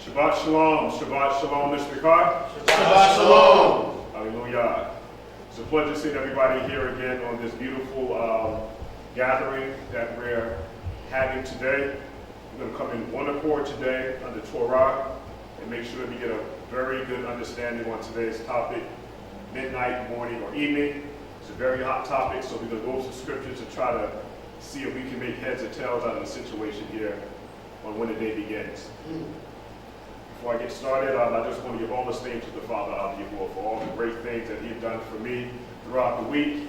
Shabbat shalom, Mr. Carr. Shabbat shalom. Hallelujah. It's a pleasure seeing everybody here again on this beautiful gathering that we're having today. We're going to come in one accord today under Torah and make sure that we get a very good understanding on today's topic, midnight, morning, or evening. It's a very hot topic, so we're going to go to scriptures to try to see if we can make heads or tails out of the situation here on when the day begins. Before I get started, I just want to give all the thanks to the Father of Yahuah for all the great things that He has done for me throughout the week.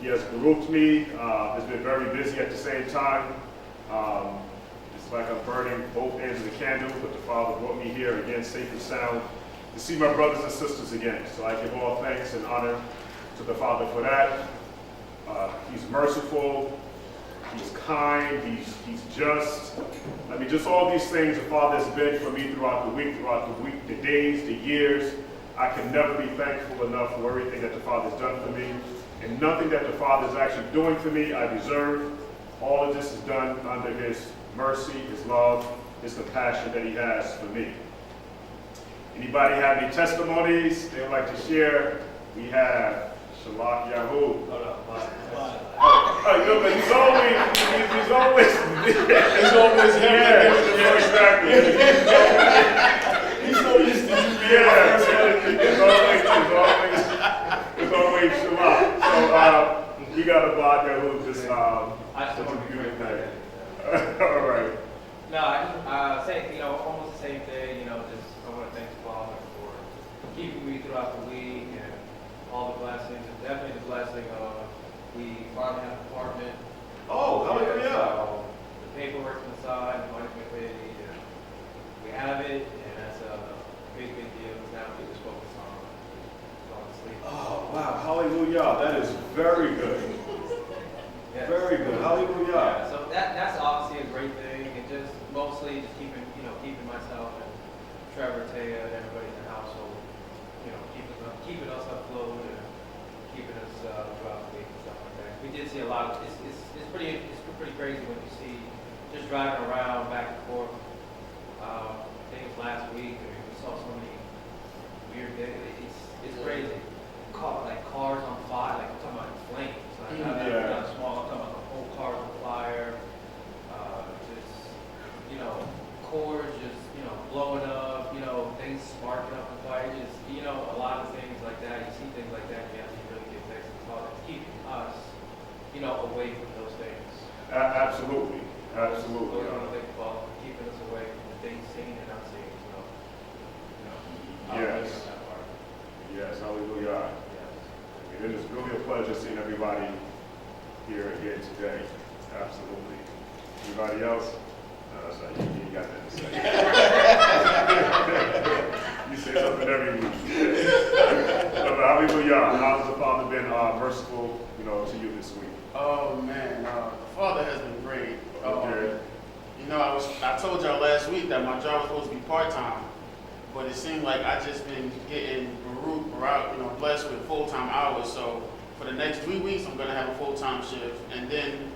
He has grouped me. It's been very busy at the same time. It's like I'm burning both ends of the candle, but the Father brought me here again, safe and sound, to see my brothers and sisters again. So I give all thanks and honor to the Father for that. He's merciful. He's kind, he's just. I mean, just all these things the Father has been for me throughout the week, the days, the years. I can never be thankful enough for everything that the Father has done for me. And nothing that the Father is actually doing for me, I deserve. All of this is done under His mercy, His love, His compassion that He has for me. Anybody have any testimonies they would like to share? We have Shabbat Yahuah. But he's always exactly. He's so used to it's always Shabbat. So we got a bot there who just I want to do that. All right. No, I just say, almost the same thing, just I want to thank the Father for keeping me throughout the week and all the blessings, and definitely the blessing of we finally have an apartment. Oh, hallelujah. So the paperwork's inside, the money's been paid, and we have it, and that's a big deal. Now we just focus on sleep. Oh, wow, hallelujah. That is very good. Yes. Very good. Hallelujah. Yeah, so that's obviously a great thing, and just mostly just keeping myself and Trevor, Taya, and everybody in the household, keeping us afloat and keeping us throughout the week and stuff like that. We did see a lot of it's pretty crazy when you see just driving around back and forth. I think it was last week. I mean, we saw so many weird things. It's crazy. Cars on fire. Like I'm talking about flames. Like not small. I'm talking about the whole car on fire. Cords just blowing up. Things sparking up in fire. Just a lot of things like that. You see things like that. You have to really get thanks to the Father to keeping us away from those things. Absolutely. So we want to thank the Father for keeping us away from the things seen and unseen. Yes. Yes, hallelujah. Yes. It is really a pleasure seeing everybody here again today. Absolutely. Anybody else? No, that's not you. You got that to say. You say something every week. Hallelujah. How has the Father been merciful, to you this week? Oh man, the Father has been great. Okay. I told y'all last week that my job was supposed to be part-time, but it seemed like I just been getting blessed with full-time hours. So for the next 3 weeks, I'm gonna have a full-time shift, and then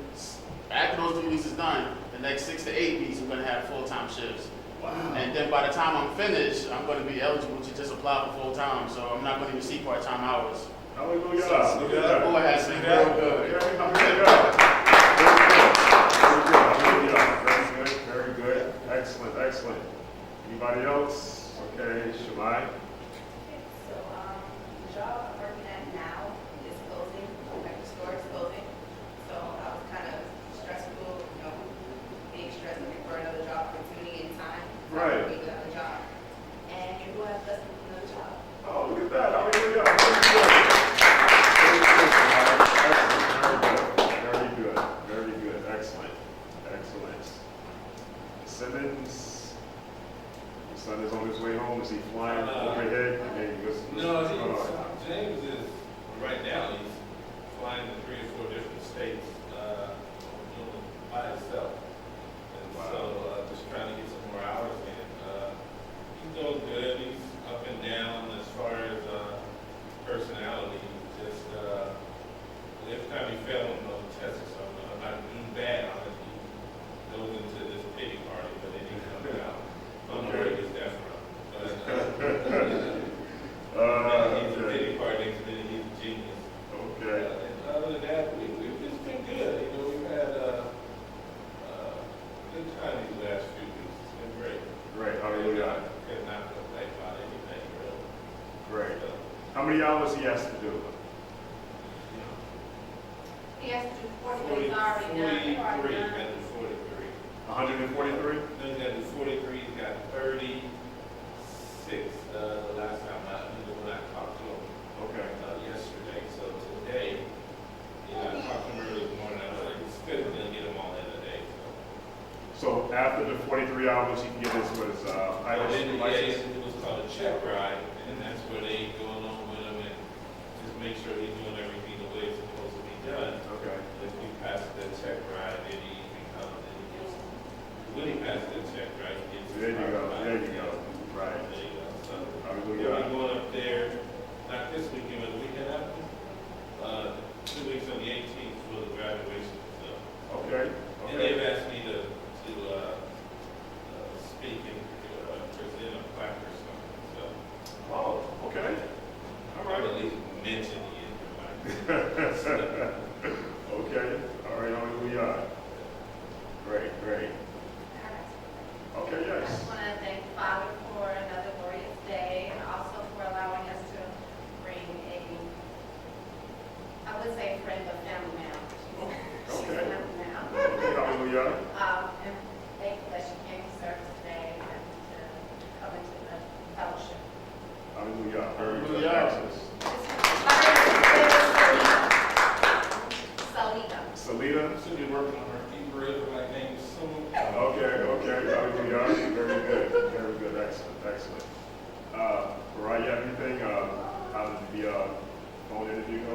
after those 3 weeks is done, the next 6 to 8 weeks, I'm gonna have full-time shifts. Wow. And then by the time I'm finished, I'm gonna be eligible to just apply for full-time. So I'm not gonna receive part-time hours. Hallelujah. Look at that. Boy has been real good. Very good. Excellent. Anybody else? Okay, Shemai. So, the job I'm working at now is closing, like the store is closing. So I was kind of stressful, being stressed looking for another job opportunity in time. Right. Being without a job. And you will have blessed me with another job. Oh, look at that. Hallelujah. Very good. Excellent. Simmons, the son is on his way home. Is he flying overhead? No, James is, right now, he's flying to 3 or 4 different states by himself. And so just trying to get some more hours in. He's doing good. He's up and down as far as personality. Just every time he failed on those tests or something, I'm not doing bad on it. He goes into this pity party, but then he comes out. On the way, he's definitely Hallelujah. Could not complain about anything, really. Great. So, How many hours he has to do? He has to do 40 43, days already done. got to do 43. 143? Then he's got to do 43, he's got 36, the last time when I talked to him Okay. yesterday. So today, I talked to him early this morning, I was like, it's good, we're gonna get them all in a day, so. So after the 43 hours, he can get his, And then, license? it was called a check ride, and that's where they go along with him and just make sure he's doing everything the way it's supposed to be done. Okay. If he passes that check ride, then he becomes, then he gets, when he passes that check ride, he gets. There you go, there you go. Right. There you go, so. Hallelujah. We'll be going up there, not this weekend, but the weekend after, 2 weeks on the 18th for the graduation, so. Okay. And they've asked me to speak and present a plaque or something, so. Oh, okay. All Or at right. least mention it. Okay. All right. Hallelujah. Great, great. Okay, I yes. just want to thank Father for another glorious day and also for allowing us to bring I would say friend of family now. She's Okay. family now. Okay, hallelujah. And thankful that she came to service today and to come into the fellowship. Hallelujah. Very good. Hallelujah. Salida. Salida? Should be working on her Hebrew Israelite name soon. Okay, hallelujah. Very good. Very good. Excellent, excellent. Mariah, you have anything? How did the phone interview go?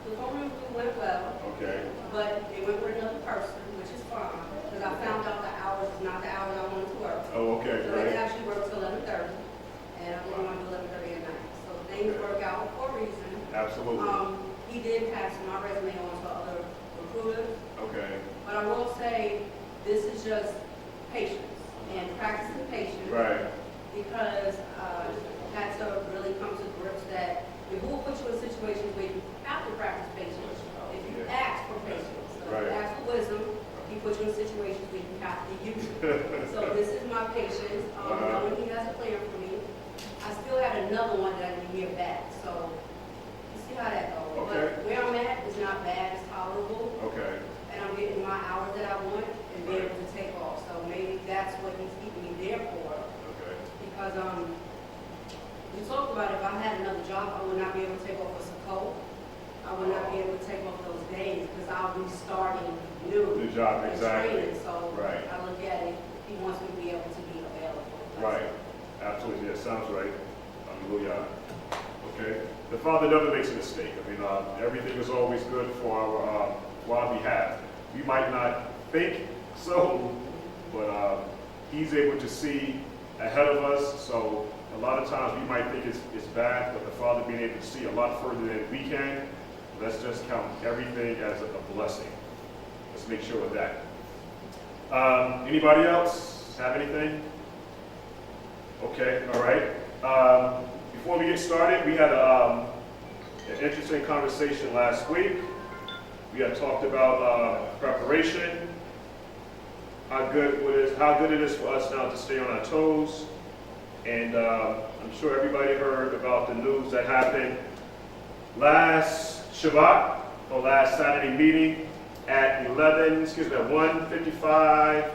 The phone interview went well, Okay. but it went with another person, which is fine, because I found out the hours is not the hours I wanted to work. Oh, okay, So they great. actually worked till 11:30, and I didn't want to do 11:30 at night. So things work out for a reason. Absolutely. He did pass my resume on to other recruiters, Okay. but I will say, this is just patience and practicing patience. Right. Because I had to really come to grips that it will put you in situations where you have to practice patience. If you ask for patience, so if Right. you ask for wisdom, he puts you in situations where you have to use it. So this is my patience. Knowing he has a plan for me. I still had another one that I need to hear back. So you see how that goes. Okay. But where I'm at is not bad. It's tolerable, Okay. and I'm getting my hours that I want and being able to take off. So maybe that's what he's keeping me there for. Okay. Because we talked about if I had another job, I would not be able to take off a Sukkot. I would not be able to take off those days because I'll be starting new. Good job, and exactly. training. So Right. I look at it, he wants me to be able to be available. Right. Absolutely. That sounds right. Hallelujah. Okay. The Father never makes a mistake. I mean, everything is always good for our behalf. We might not think so, but He's able to see ahead of us. So a lot of times we might think it's bad, but the Father being able to see a lot further than we can, let's just count everything as a blessing. Let's make sure of that. Anybody else have anything? Okay, all right. Before we get started, we had an interesting conversation last week. We had talked about preparation, how good it is for us now to stay on our toes. And I'm sure everybody heard about the news that happened last Shabbat, or last Saturday meeting at 1:55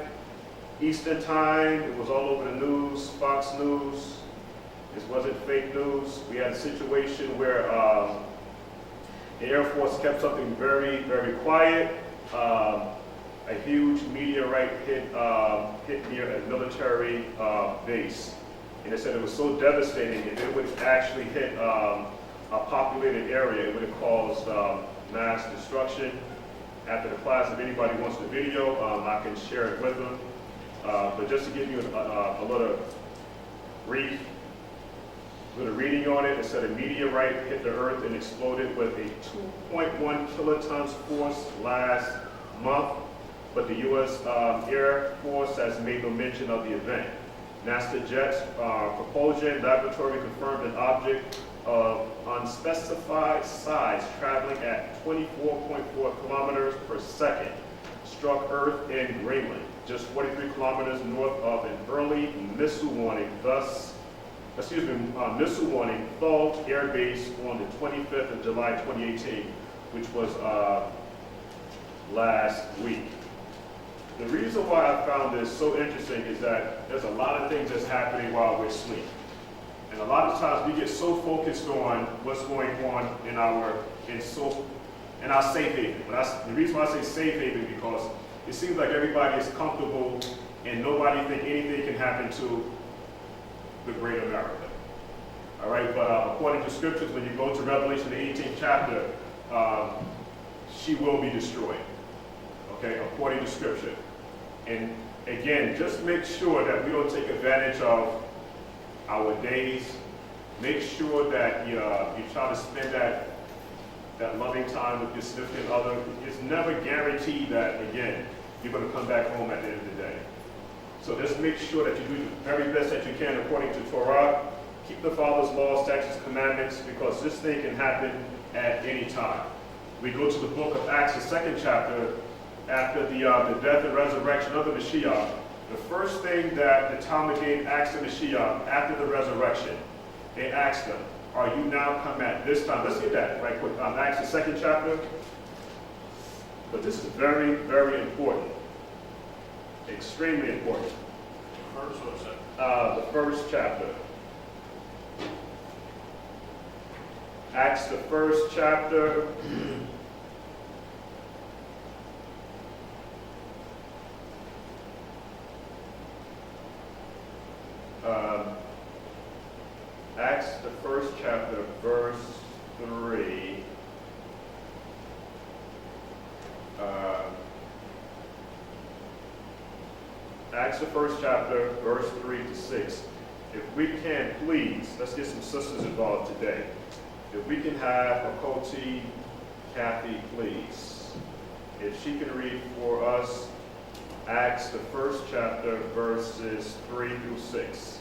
Eastern Time. It was all over the news, Fox News. This wasn't fake news. We had a situation where the Air Force kept something very, very quiet. A huge meteorite hit near a military base. And they said it was so devastating, if it would actually hit a populated area, it would have caused mass destruction. After the class, if anybody wants the video, I can share it with them. But just to give you a little brief, with a reading on it, it said a meteorite hit the Earth and exploded with a 2.1 kilotons force last month, but the U.S. Air Force has made no mention of the event. NASA Jet's propulsion laboratory confirmed an object of unspecified size traveling at 24.4 kilometers per second struck Earth in Greenland. just 43 kilometers north of an early missile warning, missile warning Thaw Air Base on the 25th of July 2018, which was last week. The reason why I found this so interesting is that there's a lot of things that's happening while we're asleep. And a lot of times we get so focused on what's going on in our safe haven. The reason why I say safe haven because it seems like everybody is comfortable and nobody think anything can happen to the great America. All right, but according to scriptures, when you go to Revelation, the 18th chapter, she will be destroyed. Okay, according to scripture. And again, just make sure that we don't take advantage of our days. Make sure that you try to spend that loving time with your significant other. It's never guaranteed that, again, you're going to come back home at the end of the day. So just make sure that you do the very best that you can according to Torah. Keep the Father's laws, statutes, commandments, because this thing can happen at any time. We go to the book of Acts, the 2nd chapter, after the death and resurrection of the Mashiyach. The first thing that the Talmud asked the Mashiyach after the resurrection, they asked him, are you now come at this time? Let's get that right quick. Acts, the 2nd chapter. But this is very, very important. Extremely important. First or second? The 1st chapter. Acts, the 1st chapter. Acts, the 1st chapter, verse 3. Acts, the 1st chapter, verse 3 to 6. If we can, please, let's get some sisters involved today. If we can have Makoti Kathy, please. If she can read for us Acts, the 1st chapter, verses 3 through 6.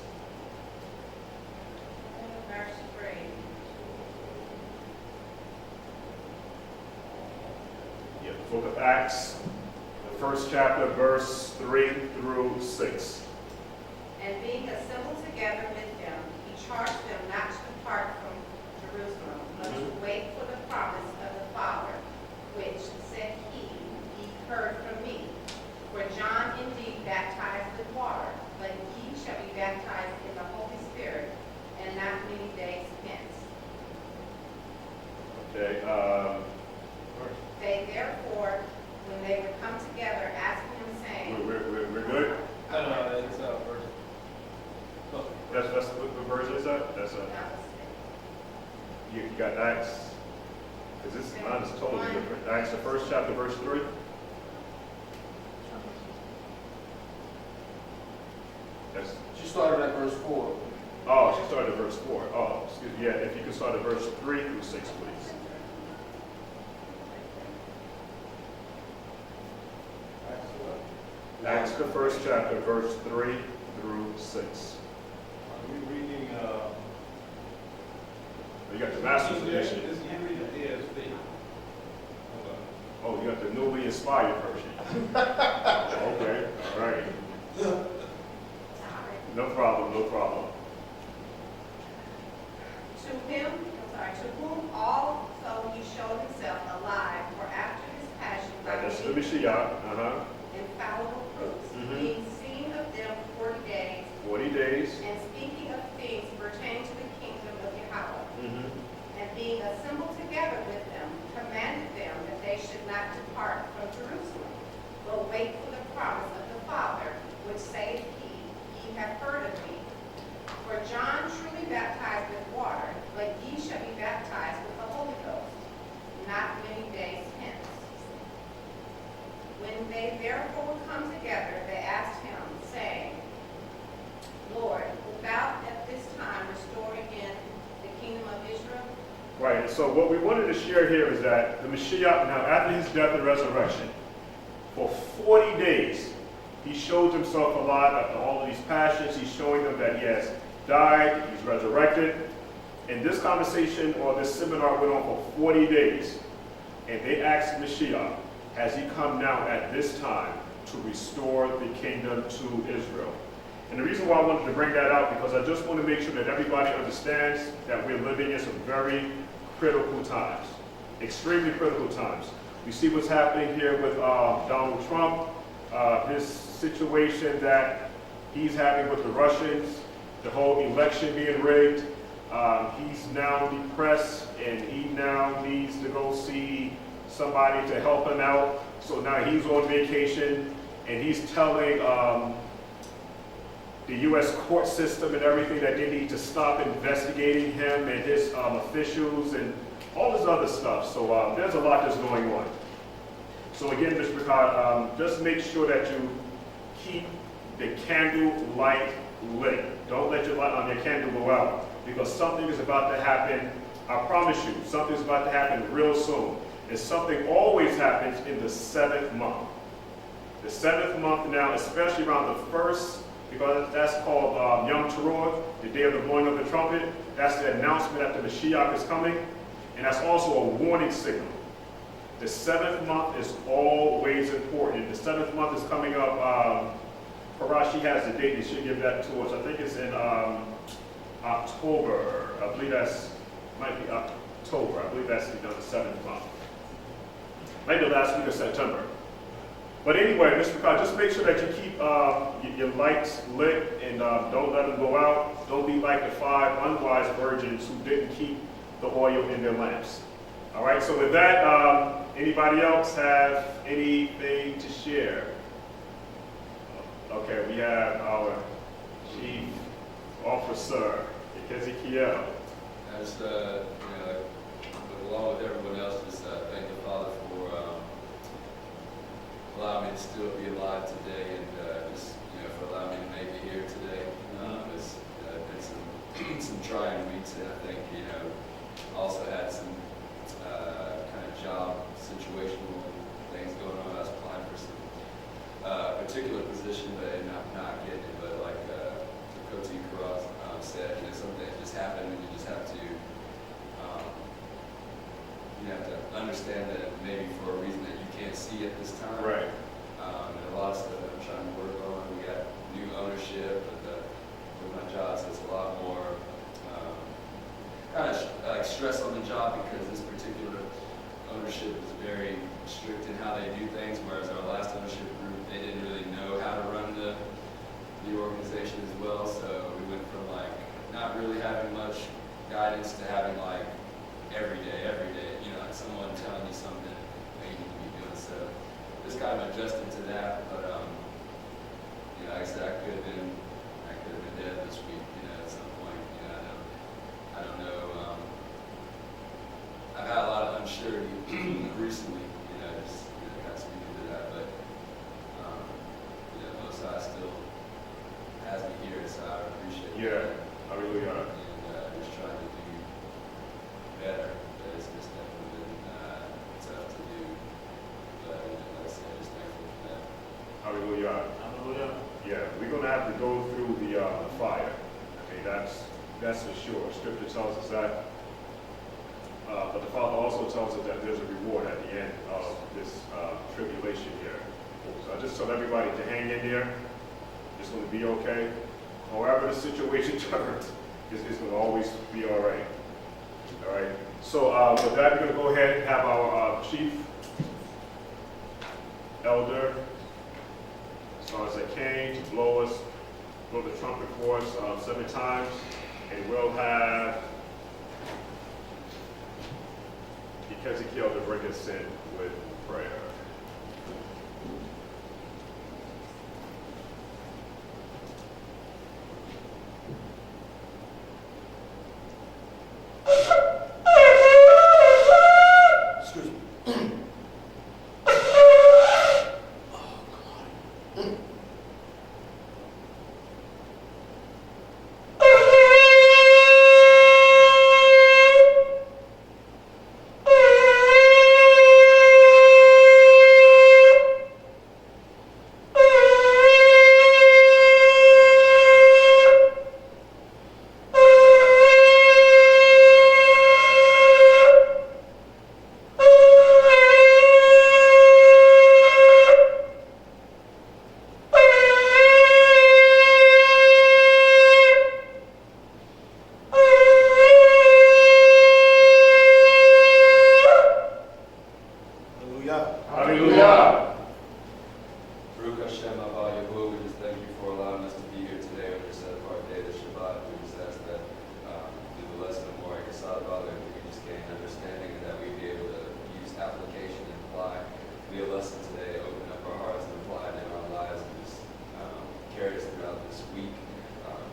Verse 3. Yeah, the book of Acts, the 1st chapter, verse 3 through 6. And being assembled together with them, he charged them not to depart from Jerusalem, but to wait for the promise of the Father, which, said he, ye heard from me. For John indeed baptized with water, but ye shall be baptized in the Holy Spirit, and not many days hence. Okay, They therefore, when they were come together, asked him, saying, we're good? No, it's verse. That's what verse is that? That's you got Acts. Because this mine is totally different. Acts, the 1st chapter, verse 3. That's, She started at verse 4. oh, she started at verse 4. Oh, excuse me. Yeah, if you can start at verse 3 through 6, please. Acts, the 1st chapter, verse 3 through 6. We're reading, You got the Master's edition. you're reading the ASV. Oh, you got the newly inspired version. Okay, all right. No problem, no problem. To whom also he showed himself alive, for after his passion by That's the many Mashiyach. infallible proofs, Mhm. being seen of them 40 days, 40 days. and speaking of things pertaining to the kingdom of Yahuah, Mm-hmm. and being assembled together with them, commanded them that they should not depart from Jerusalem, but wait for the promise of the Father, which saith he, ye have heard of me. For John truly baptized with water, but ye shall be baptized with the Holy Ghost, not many days hence. When they therefore were come together, they asked him, saying, Lord, wilt thou at this time restore again the kingdom of Israel? Right, and so what we wanted to share here is that the Mashiyach, now after his death and resurrection, for 40 days, he showed himself alive after all of these passions. He's showing them that he has died, he's resurrected. And this conversation or this seminar went on for 40 days. And they asked the Mashiyach, has he come now at this time to restore the kingdom to Israel. And the reason why I wanted to bring that out, because I just want to make sure that everybody understands that we're living in some very critical times, extremely critical times. We see what's happening here with Donald Trump, his situation that he's having with the Russians, the whole election being rigged. He's now depressed and he now needs to go see somebody to help him out. So now he's on vacation and he's telling the U.S. court system and everything that they need to stop investigating him and his officials and all this other stuff. So there's a lot that's going on. So again, Mr. Ricard, just make sure that you keep the candle light lit. Don't let your candle go out, because something is about to happen. I promise you, something's about to happen real soon. And something always happens in the 7th month. The 7th month now, especially around the 1st, because that's called Yom Teruah, the day of the blowing of the trumpet. That's the announcement that the Mashiyach is coming. And that's also a warning signal. The 7th month is always important. The 7th month is coming up. Parashi has the date. He should give that to us. I think it's in October. I believe might be October. I believe that's the 7th month. Maybe the last week of September. But anyway, Mr. Ricard, just make sure that you keep your lights lit and don't let them go out. Don't be like the 5 unwise virgins who didn't keep the oil in their lamps. All right, so with that, anybody else have anything to share? Okay, we have our chief officer, Ezekiel. As along with everyone else, just thank the Father for allowing me to still be alive today, and just for allowing me to make it here today. It's been some trying weeks, and I think also had some kind of job situational things going on. I was applying for some particular position, but not getting it. But like Coach Cross said, something just happened, and you just have to understand that maybe for a reason that you can't see at this time. Right. And a lot of stuff that I'm trying to work on. We got new ownership with my job, so it's a lot more kind of like stress on the job, because this particular ownership is very strict in how they do things, whereas our last ownership group, they didn't really know how to run the organization as well. So we went from like not really having much guidance to having like every day, like someone telling you something that you need to be doing. So just kind of adjusting to that. But like I said, I could have been dead this week. At some point. I don't know. I've had a lot of unsurety recently. Just kind of speaking to that. But Most High still has me here, so I appreciate it. Yeah, I really are. And just trying to do better. But it's definitely been tough to do. But like I said, just thankful for that. Hallelujah. Hallelujah. Yeah, we're going to have to go through the fire. Okay, that's for sure. Scripture tells us that. But the Father also tells us that there's a reward at the end of this tribulation here. So I just tell everybody to hang in there. It's going to be okay. However the situation turns, it's going to always be all right. All right. So with that, we're going to go ahead and have our chief elder, as far as they came, to blow the trumpet for us 7 times, and we'll have Ezekiel to bring us in with prayer. Excuse me. this week.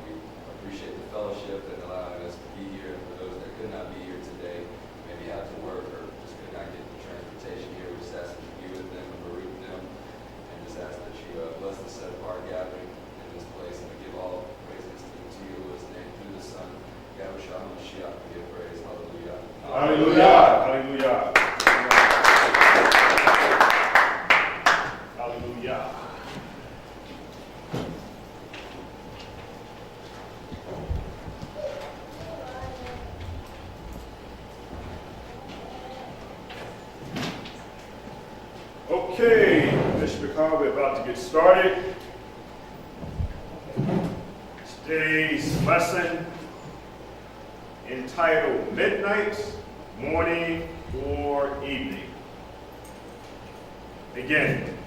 We appreciate the fellowship and allowing us to be here. And for those that could not be here today, maybe had to work or just could not get the transportation here, we just ask that you be with them and bereave them, and just ask that you bless the set apart gathering in this place, and we give all praises to you, His name, through the Son, Yahusha, Mashiyach, we give praise. Hallelujah. Hallelujah. Hallelujah. Hallelujah. Okay, Mishpachah, we're about to get started. Today's lesson entitled Midnight, Morning, or Evening. Again,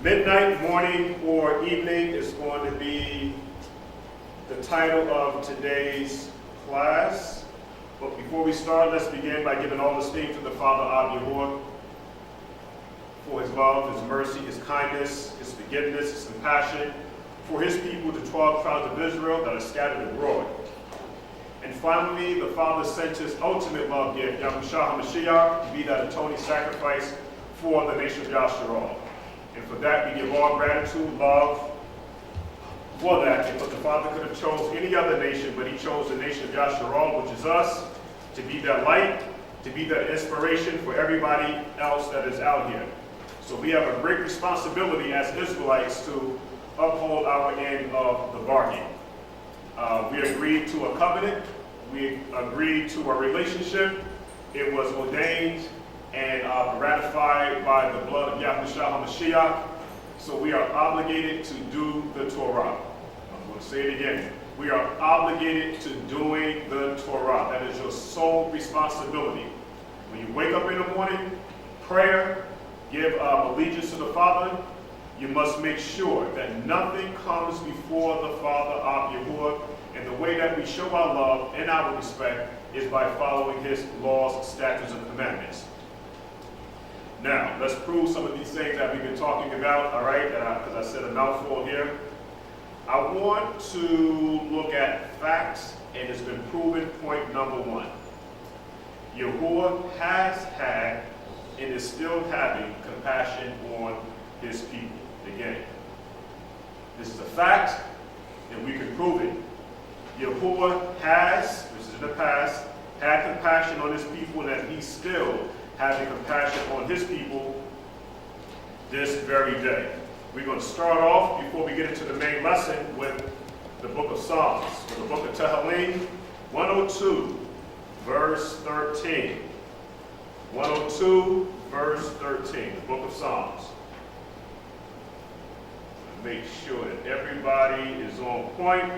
midnight, morning, or evening is going to be the title of today's class. But before we start, let's begin by giving all esteem to the Father of Yahuah for his love, his mercy, his kindness, his forgiveness, his compassion, for his people, the 12 tribes of Israel that are scattered abroad. And finally, the Father sent his ultimate love gift, Yahusha Mashiyach, to be that atoning sacrifice for the nation of Yashra'al. And for that, we give all gratitude, love for that, because the Father could have chose any other nation, but he chose the nation of Yashra'al, which is us, to be that light, to be that inspiration for everybody else that is out here. So we have a great responsibility as Israelites to uphold our end of the bargain. We agreed to a covenant. We agreed to a relationship. It was ordained and ratified by the blood of Yahushua Mashiyach. So we are obligated to do the Torah. I'm going to say it again. We are obligated to doing the Torah. That is your sole responsibility. When you wake up in the morning, prayer, give allegiance to the Father, you must make sure that nothing comes before the Father of Yahuah. And the way that we show our love and our respect is by following his laws, statutes, and commandments. Now, let's prove some of these things that we've been talking about, all right? Because I said a mouthful here. I want to look at facts, and it's been proven, point number one. Yahuah has had and is still having compassion on his people. Again, this is a fact, and we can prove it. Yahuah has, this is in the past, had compassion on his people, and that he's still having compassion on his people this very day. We're going to start off, before we get into the main lesson, with the book of Psalms, with the book of Tehillim, 102, verse 13. 102, verse 13, the book of Psalms. Make sure that everybody is on point.